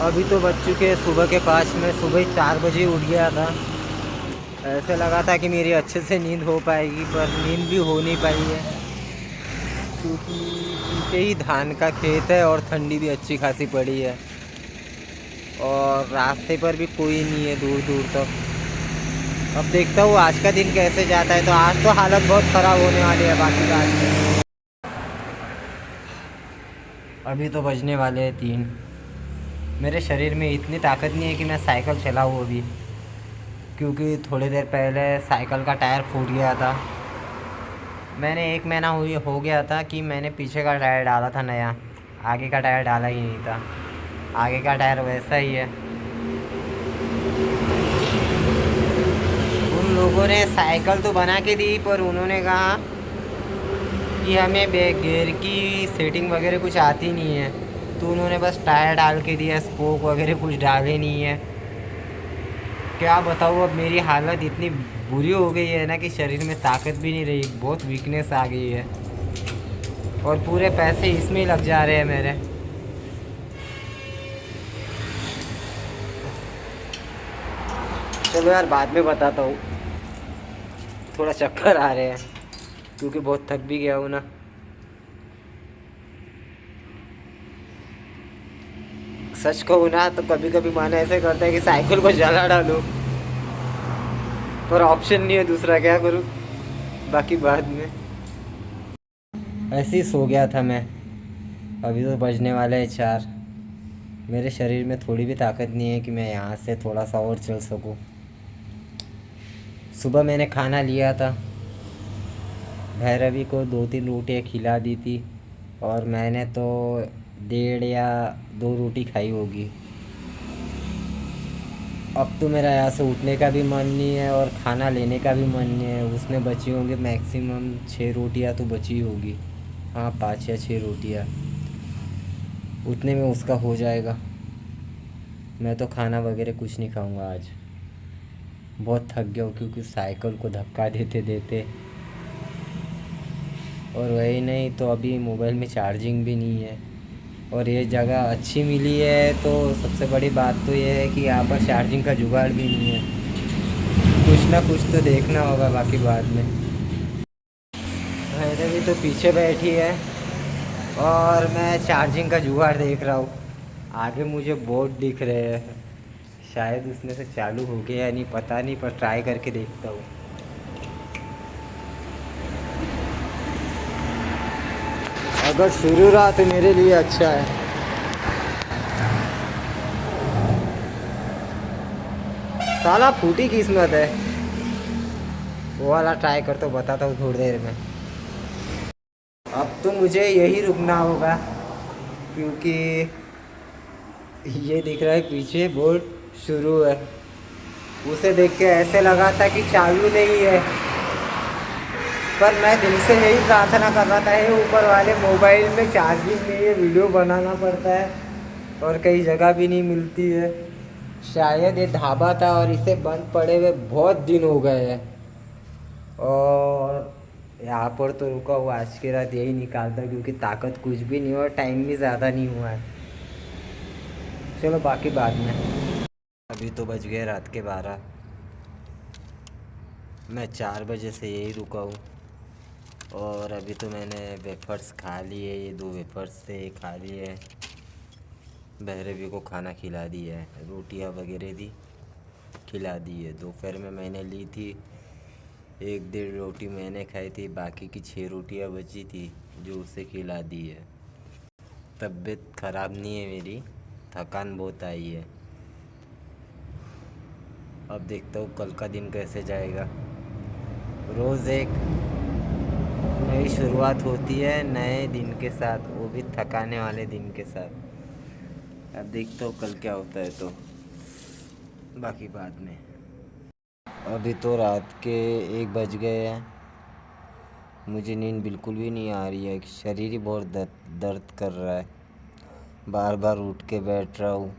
अभी तो बज चुके सुबह के 5। मैं सुबह ही 4 बजे उठ गया था। ऐसे लगा था कि मेरी अच्छे से नींद हो पाएगी, पर नींद भी हो नहीं पाई है, क्योंकि पीछे ही धान का खेत है और ठंडी भी अच्छी खासी पड़ी है और रास्ते पर भी कोई नहीं है दूर दूर तक। अब देखता हूँ आज का दिन कैसे जाता है। तो आज तो हालत बहुत ख़राब होने वाली है। बाकी बात में अभी तो बजने वाले हैं 3। मेरे शरीर में इतनी ताकत नहीं है कि मैं साइकिल चलाऊँ अभी, क्योंकि थोड़ी देर पहले साइकिल का टायर फूट गया था। मैंने 1 महीना हो गया था कि मैंने पीछे का टायर डाला था नया, आगे का टायर डाला ही नहीं था। आगे का टायर वैसा ही है। उन लोगों ने साइकिल तो बना के दी, पर उन्होंने कहा कि हमें गियर की सेटिंग वगैरह कुछ आती नहीं है, तो उन्होंने बस टायर डाल के दिया, स्पोक वगैरह कुछ डाले नहीं है। क्या बताऊँ, अब मेरी हालत इतनी बुरी हो गई है ना कि शरीर में ताकत भी नहीं रही, बहुत वीकनेस आ गई है और पूरे पैसे इसमें ही लग जा रहे हैं मेरे। चलो यार, बाद में बताता हूँ। थोड़ा चक्कर आ रहे हैं क्योंकि बहुत थक भी गया हूँ ना। सच कहूँ ना तो कभी कभी मन ऐसे करता है कि साइकिल को जला डालूं, पर ऑप्शन नहीं है दूसरा, क्या करूँ। बाकी बाद में ऐसे ही सो गया था मैं। अभी तो बजने वाले हैं 4। मेरे शरीर में थोड़ी भी ताकत नहीं है कि मैं यहाँ से थोड़ा सा और चल सकूँ। सुबह मैंने खाना लिया था, भैरवी को 2-3 रोटियाँ खिला दी थी और मैंने तो 1.5 या 2 रोटी खाई होगी। अब तो मेरा यहाँ से उठने का भी मन नहीं है और खाना लेने का भी मन नहीं है। उसमें बची होंगी मैक्सिमम 6 रोटियाँ तो बची होगी। हाँ, 5 या 6 रोटियाँ उतने में उसका हो जाएगा। मैं तो खाना वगैरह कुछ नहीं खाऊंगा आज। बहुत थक गया हूँ क्योंकि साइकिल को धक्का देते देते। और वही नहीं तो अभी मोबाइल में चार्जिंग भी नहीं है और ये जगह अच्छी मिली है, तो सबसे बड़ी बात तो ये है कि यहाँ पर चार्जिंग का जुगाड़ भी नहीं है। कुछ ना कुछ तो देखना होगा बाकी बाद में। भैरवी तो पीछे बैठी है और मैं चार्जिंग का जुगाड़ देख रहा हूँ। आगे मुझे बोर्ड दिख रहे हैं, शायद उसमें से चालू हो गया या नहीं पता नहीं, पर ट्राई करके देखता हूँ। अगर शुरू रहा तो मेरे लिए अच्छा है। साला फूटी किस्मत है। वो वाला ट्राई कर तो बताता हूँ थोड़ी देर में। अब तो मुझे यही रुकना होगा क्योंकि ये दिख रहा है पीछे बोर्ड शुरू है। उसे देख के ऐसे लगा था कि चालू नहीं है, पर मैं दिल से यही प्रार्थना कर रहा था, ये ऊपर वाले मोबाइल में चार्जिंग नहीं है, वीडियो बनाना पड़ता है और कई जगह भी नहीं मिलती है। शायद ये ढाबा था और इसे बंद पड़े हुए बहुत दिन हो गए हैं और यहाँ पर तो रुका हुआ आज की रात यही निकालता क्योंकि ताकत कुछ भी नहीं और टाइम भी ज़्यादा नहीं हुआ है। चलो बाकी बाद में। अभी तो बज गए रात के 12। मैं 4 बजे से यही रुका हूँ और अभी तो मैंने वेफर्स खा लिए, ये 2 वेफर्स थे खा लिए। भैरवी को खाना खिला दिया है, रोटियाँ वगैरह दी खिला दी है। दोपहर में मैंने ली थी 1-1.5 रोटी मैंने खाई थी, बाकी की 6 रोटियाँ बची थी जो उसे खिला दी है। तबीयत ख़राब नहीं है मेरी, थकान बहुत आई है। अब देखता हूँ कल का दिन कैसे जाएगा। रोज़ एक नई शुरुआत होती है नए दिन के साथ, वो भी थकाने वाले दिन के साथ। अब देखता हूँ कल क्या होता है, तो बाकी बाद में। अभी तो रात के 1 बज गए हैं। मुझे नींद बिल्कुल भी नहीं आ रही है, शरीर ही बहुत दर्द कर रहा है। बार बार उठ के बैठ रहा हूँ,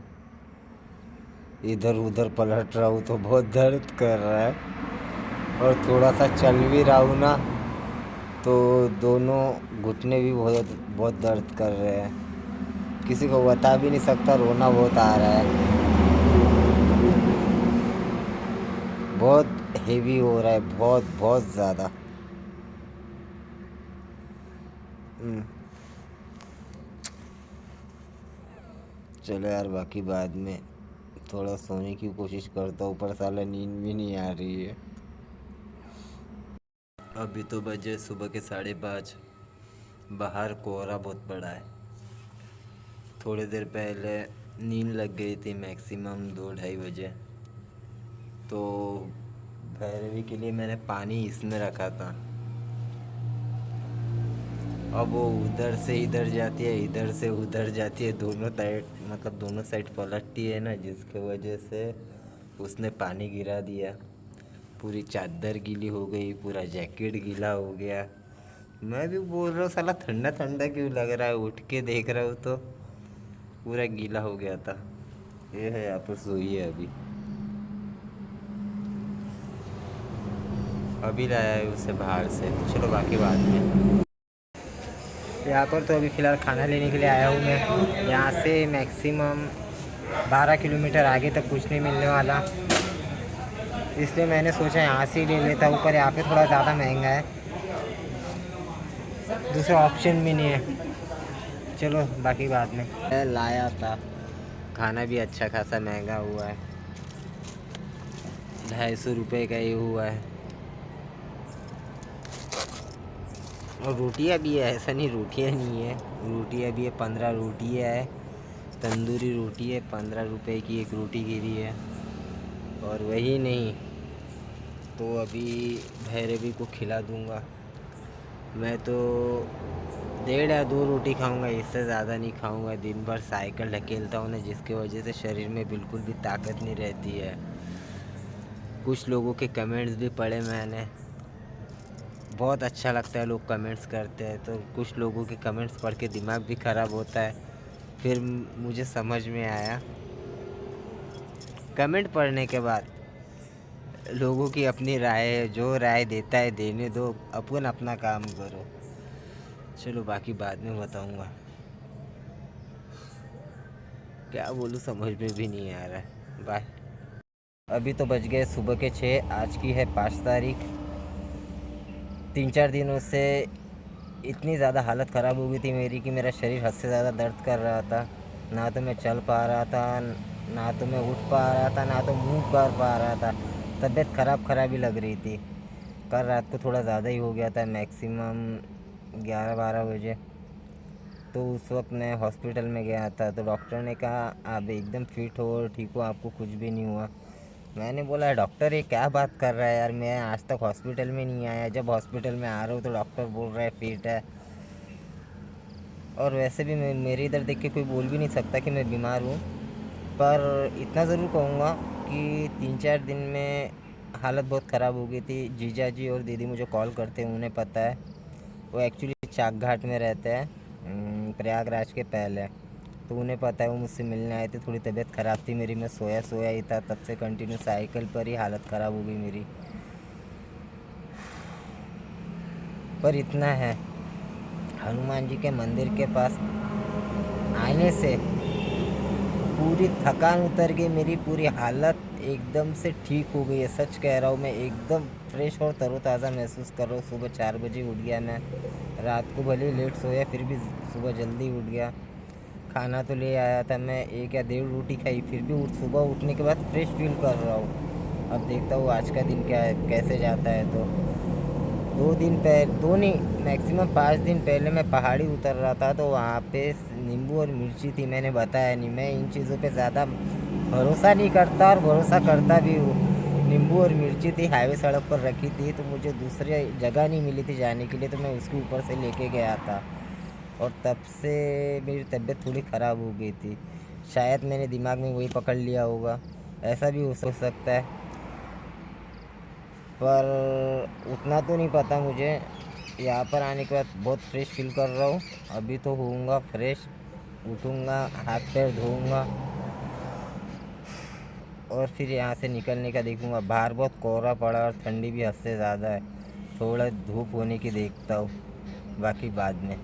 इधर उधर पलट रहा हूँ तो बहुत दर्द कर रहा है और थोड़ा सा चल भी रहा हूँ ना तो दोनों घुटने भी बहुत बहुत दर्द कर रहे हैं। किसी को बता भी नहीं सकता, रोना बहुत आ रहा है, बहुत हेवी हो रहा है, बहुत बहुत ज़्यादा। चलो यार, बाकी बाद में थोड़ा सोने की कोशिश करता हूँ, ऊपर साला नींद भी नहीं आ रही है। अभी तो बजे सुबह के 5:30। बाहर कोहरा बहुत बड़ा है। थोड़ी देर पहले नींद लग गई थी, मैक्सिमम 2-2:30 बजे। तो भैरवी के लिए मैंने पानी इसमें रखा था। अब वो उधर से इधर जाती है, इधर से उधर जाती है, दोनों साइड, मतलब दोनों साइड पलटती है ना, जिसके वजह से उसने पानी गिरा दिया। पूरी चादर गीली हो गई, पूरा जैकेट गीला हो गया। मैं भी बोल रहा हूँ साला ठंडा ठंडा क्यों लग रहा है, उठ के देख रहा हूँ तो पूरा गीला हो गया था। ये है, यहाँ पर सोई है अभी। अभी लाया है उसे बाहर से। चलो बाकी बाद में। यहाँ पर तो अभी फ़िलहाल खाना लेने के लिए आया हूँ मैं। यहाँ से मैक्सिमम 12 किलोमीटर आगे तक कुछ नहीं मिलने वाला, इसलिए मैंने सोचा यहाँ से ही ले लेता हूँ। पर यहाँ पे थोड़ा ज़्यादा महंगा है, दूसरा ऑप्शन भी नहीं है। चलो बाकी बाद में। मैं लाया था, खाना भी अच्छा खासा महंगा हुआ है, 250 रुपये का ही हुआ है। और रोटियां भी है, ऐसा नहीं रोटियां नहीं है, रोटियां भी है। 15 रोटियां है, तंदूरी रोटी है, 15 रुपए की एक रोटी गिरी है। और वही नहीं तो अभी भैरवी को खिला दूंगा। मैं तो 1.5 या 2 रोटी खाऊंगा, इससे ज़्यादा नहीं खाऊंगा। दिन भर साइकिल ढकेलता हूँ ना, जिसकी वजह से शरीर में बिल्कुल भी ताकत नहीं रहती है। कुछ लोगों के कमेंट्स भी पढ़े मैंने, बहुत अच्छा लगता है लोग कमेंट्स करते हैं। तो कुछ लोगों के कमेंट्स पढ़ के दिमाग भी ख़राब होता है। फिर मुझे समझ में आया, कमेंट पढ़ने के बाद लोगों की अपनी राय है, जो राय देता है देने दो, अपन अपना काम करो। चलो बाकी बाद में बताऊंगा, क्या बोलूँ समझ में भी नहीं आ रहा है। बाय। अभी तो बज गए सुबह के 6। आज की है 5 तारीख। 3-4 दिनों से इतनी ज़्यादा हालत ख़राब हो गई थी मेरी कि मेरा शरीर हद से ज़्यादा दर्द कर रहा था। ना तो मैं चल पा रहा था, ना तो मैं उठ पा रहा था, ना तो मूव कर पा रहा था। तबीयत ख़राब ही लग रही थी। कल रात को थोड़ा ज़्यादा ही हो गया था, मैक्सिमम 11-12 बजे। तो उस वक्त मैं हॉस्पिटल में गया था, तो डॉक्टर ने कहा आप एकदम फिट हो और ठीक हो, आपको कुछ भी नहीं हुआ। मैंने बोला डॉक्टर ये क्या बात कर रहा है यार, मैं आज तक हॉस्पिटल में नहीं आया, जब हॉस्पिटल में आ रहा हूँ तो डॉक्टर बोल रहा है फिट है। और वैसे भी मैं, मेरे इधर देख के कोई बोल भी नहीं सकता कि मैं बीमार हूँ। पर इतना ज़रूर कहूँगा कि 3-4 दिन में हालत बहुत ख़राब हो गई थी। जीजा जी और दीदी मुझे कॉल करते हैं, उन्हें पता है। वो एक्चुअली चाक घाट में रहते हैं, प्रयागराज के पहले। तो उन्हें पता है, वो मुझसे मिलने आए थे। थोड़ी तबीयत ख़राब थी मेरी, मैं सोया ही था, तब से कंटिन्यू साइकिल पर ही हालत ख़राब हो गई मेरी। पर इतना है, हनुमान जी के मंदिर के पास आने से पूरी थकान उतर गई मेरी, पूरी हालत एकदम से ठीक हो गई है। सच कह रहा हूँ, मैं एकदम फ्रेश और तरोताज़ा महसूस कर रहा हूँ। सुबह 4 बजे उठ गया मैं, रात को भले ही लेट सोया फिर भी सुबह जल्दी उठ गया। खाना तो ले आया था मैं, 1 या 1.5 रोटी खाई, फिर भी सुबह उठने के बाद फ्रेश फील कर रहा हूँ। अब देखता हूँ आज का दिन क्या है, कैसे जाता है। तो 2 दिन पहले, 2 नहीं मैक्सिमम 5 दिन पहले मैं पहाड़ी उतर रहा था, तो वहाँ पे नींबू और मिर्ची थी। मैंने बताया नहीं, मैं इन चीज़ों पे ज़्यादा भरोसा नहीं करता और भरोसा करता भी हूँ। नींबू और मिर्ची थी, हाईवे सड़क पर रखी थी, तो मुझे दूसरी जगह नहीं मिली थी जाने के लिए, तो मैं उसके ऊपर से लेके गया था। और तब से मेरी तबीयत थोड़ी ख़राब हो गई थी। शायद मैंने दिमाग में वही पकड़ लिया होगा, ऐसा भी हो सकता है। पर उतना तो नहीं पता मुझे। यहाँ पर आने के बाद बहुत फ्रेश फील कर रहा हूँ। अभी तो होऊंगा फ्रेश, उठूँगा, हाथ पैर धोऊंगा और फिर यहाँ से निकलने का देखूँगा। बाहर बहुत कोहरा पड़ा और ठंडी भी हद से ज़्यादा है, थोड़ा धूप होने की देखता हूँ। बाकी बाद में।